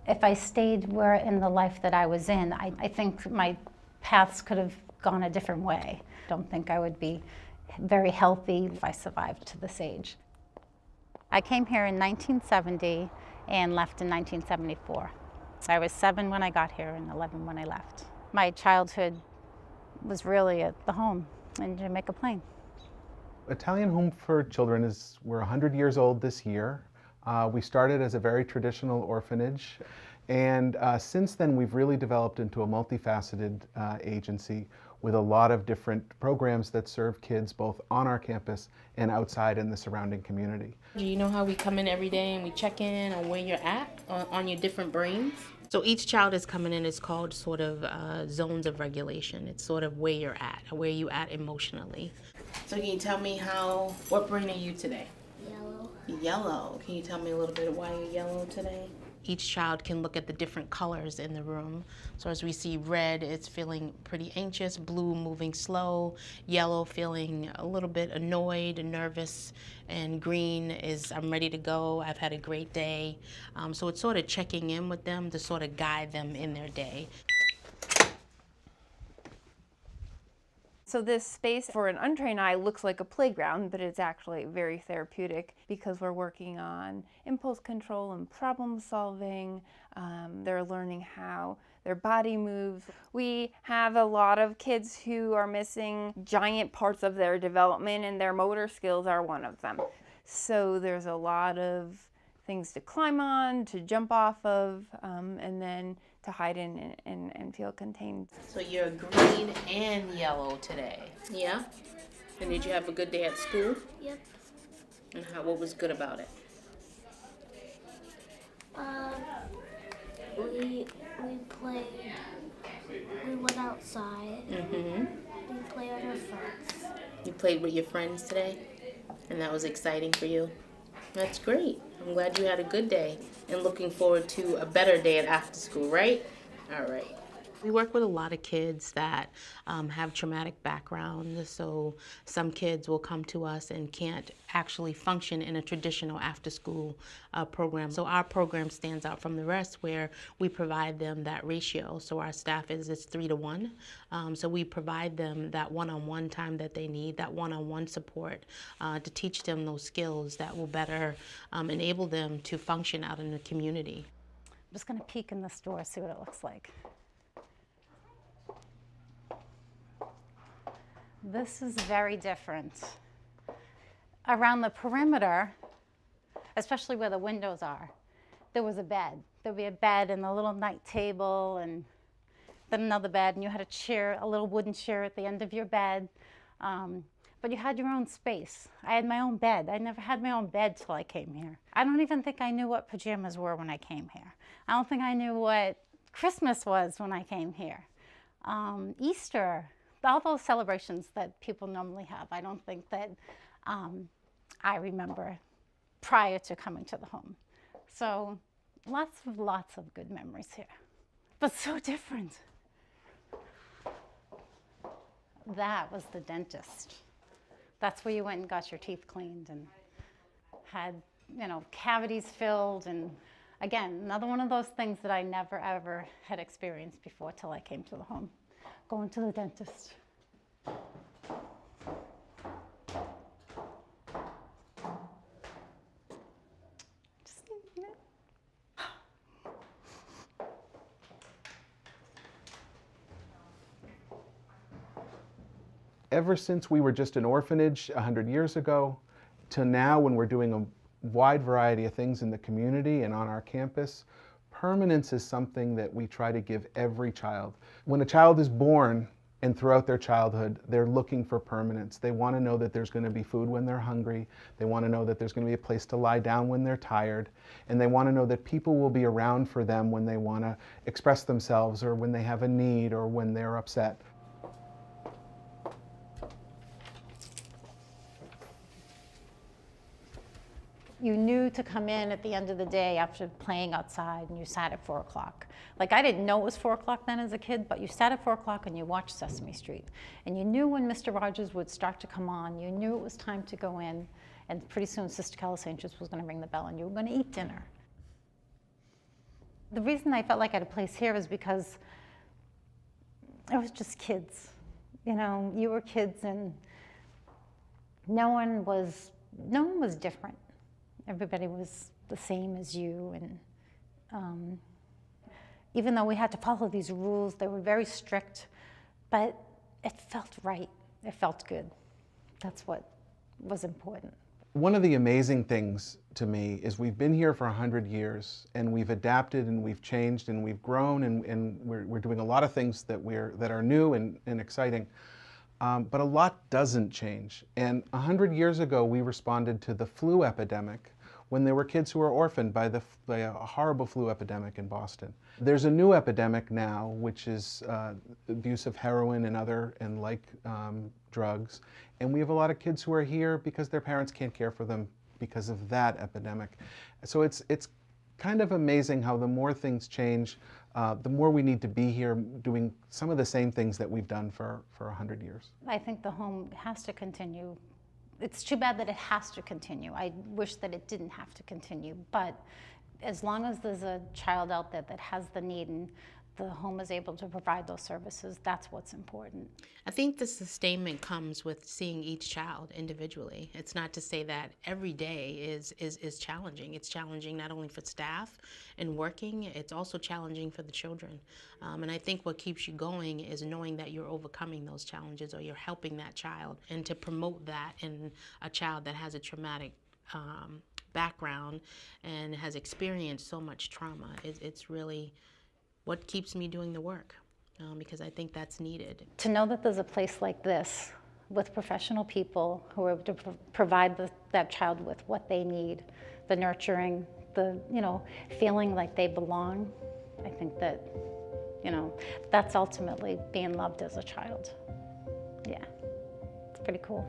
If I stayed where in the life that I was in, I think my paths could have gone a different way. I don't think I would be very healthy if I survived to this age. I came here in 1970 and left in 1974. I was 7 when I got here and 11 when I left. My childhood was really at the home in Jamaica Plain. Italian Home for Children we're 100 years old this year. We started as a very traditional orphanage, and since then we've really developed into a multifaceted agency with a lot of different programs that serve kids both on our campus and outside in the surrounding community. You know how we come in every day and we check in on where you're at on your different brains? So each child is coming in is called sort of zones of regulation. It's sort of where you're at, where you at emotionally. So can you tell me what brain are you today? Yellow. Yellow. Can you tell me a little bit of why you're yellow today? Each child can look at the different colors in the room. So as we see red, it's feeling pretty anxious, blue moving slow, yellow feeling a little bit annoyed and nervous, and green is I'm ready to go, I've had a great day. So it's sort of checking in with them to sort of guide them in their day. So this space for an untrained eye looks like a playground, but it's actually very therapeutic because we're working on impulse control and problem solving. They're learning how their body moves. We have a lot of kids who are missing giant parts of their development, and their motor skills are one of them. So there's a lot of things to climb on, to jump off of, and then to hide in and feel contained. So you're green and yellow today. Yeah? And did you have a good day at school? Yep. And what was good about it? We played. We went outside. Mm-hmm. We played with our friends. You played with your friends today? And that was exciting for you? That's great. I'm glad you had a good day and looking forward to a better day at after school, right? All right. We work with a lot of kids that have traumatic backgrounds, so some kids will come to us and can't actually function in a traditional after-school program. So our program stands out from the rest where we provide them that ratio. So our staff is 3-to-1. So we provide them that one-on-one time that they need, that one-on-one support to teach them those skills that will better enable them to function out in the community. I'm just going to peek in this door, see what it looks like. This is very different. Around the perimeter, especially where the windows are, there was a bed. There'd be a bed and a little night table and then another bed, and you had a chair, a little wooden chair at the end of your bed. But you had your own space. I had my own bed. I never had my own bed till I came here. I don't even think I knew what pajamas were when I came here. I don't think I knew what Christmas was when I came here. Easter, all those celebrations that people normally have, I don't think that I remember prior to coming to the home. So lots of good memories here, but so different. That was the dentist. That's where you went and got your teeth cleaned and had, cavities filled. And again, another one of those things that I never ever had experienced before till I came to the home. Going to the dentist. Ever since we were just an orphanage 100 years ago to now when we're doing a wide variety of things in the community and on our campus, permanence is something that we try to give every child. When a child is born and throughout their childhood, they're looking for permanence. They want to know that there's going to be food when they're hungry. They want to know that there's going to be a place to lie down when they're tired. And they want to know that people will be around for them when they want to express themselves or when they have a need or when they're upset. You knew to come in at the end of the day after playing outside and you sat at 4 o'clock. Like, I didn't know it was 4 o'clock then as a kid, but you sat at 4 o'clock and you watched Sesame Street. And you knew when Mr. Rogers would start to come on, you knew it was time to go in, and pretty soon Sister Calisantis was going to ring the bell and you were going to eat dinner. The reason I felt like I had a place here is because it was just kids. You know, you were kids and no one was different. Everybody was the same as you, and even though we had to follow these rules, they were very strict, but it felt right. It felt good. That's what was important. One of the amazing things to me is we've been here for 100 years and we've adapted and we've changed and we've grown and we're doing a lot of things that are new and exciting. But a lot doesn't change. And 100 years ago, we responded to the flu epidemic when there were kids who were orphaned by a horrible flu epidemic in Boston. There's a new epidemic now, which is abuse of heroin and other drugs. And we have a lot of kids who are here because their parents can't care for them because of that epidemic. So it's kind of amazing how the more things change, the more we need to be here doing some of the same things that we've done for 100 years. I think the home has to continue. It's too bad that it has to continue. I wish that it didn't have to continue, but as long as there's a child out there that has the need and the home is able to provide those services, that's what's important. I think the sustainment comes with seeing each child individually. It's not to say that every day is challenging. It's challenging not only for staff and working, it's also challenging for the children. And I think what keeps you going is knowing that you're overcoming those challenges or you're helping that child, and to promote that in a child that has a traumatic background and has experienced so much trauma. It's really what keeps me doing the work, because I think that's needed. To know that there's a place like this with professional people who are able to provide that child with what they need, the nurturing, the feeling like they belong, I think that that's ultimately being loved as a child. Yeah, it's pretty cool.